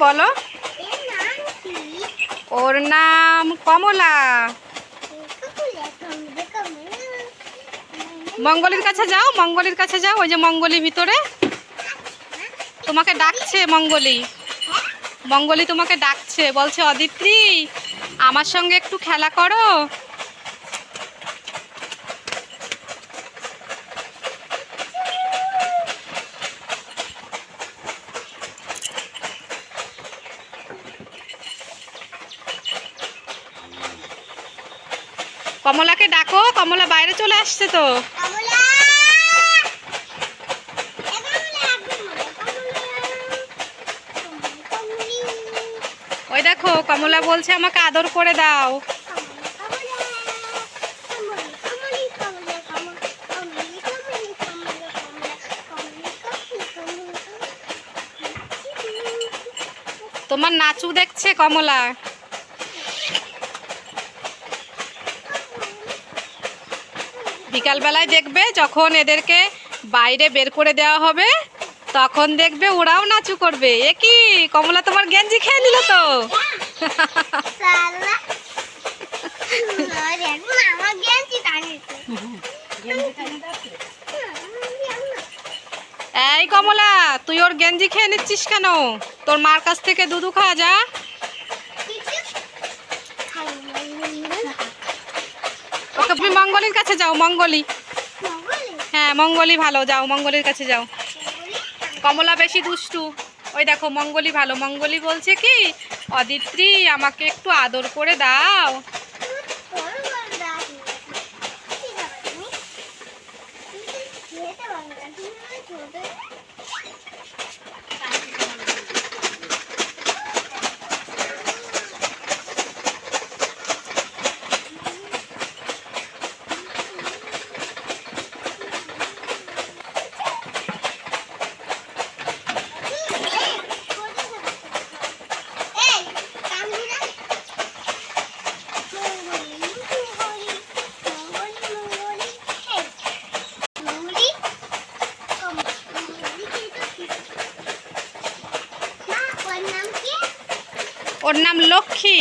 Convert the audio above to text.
বলো। ওর নাম কমলা। মঙ্গলির কাছে যাও, মঙ্গলির কাছে যাও, ওই যে মঙ্গলি ভিতরে তোমাকে ডাকছে। মঙ্গলি, মঙ্গলি তোমাকে ডাকছে, বলছে অদিত্রি আমার সঙ্গে একটু খেলা করো। কমলাকে ডাকো, কমলা বাইরে চলে আসছে তো। ওই দেখো কমলা বলছে আমাকে আদর করে দাও। তোমার নাচু দেখছে কমলা। বিকালবেলায় দেখবে যখন এদেরকে বাইরে বের করে দেওয়া হবে তখন দেখবে ওরাও নাচু করবে। এ কি কমলা তোমার গেঞ্জি খেয়ে নিল তো। এই কমলা তুই ওর গেঞ্জি খেয়ে নিচ্ছিস কেন? তোর মার কাছ থেকে দুধু খাওয়া যা। ওকে তুমি মঙ্গলির কাছে যাও। মঙ্গলি, হ্যাঁ মঙ্গলি ভালো, যাও মঙ্গলির কাছে যাও। কমলা বেশি দুষ্টু। ওই দেখো মঙ্গলি ভালো। মঙ্গলি বলছে কি অদিত্রি আমাকে একটু আদর করে দাও। ওর নাম লক্ষ্মী।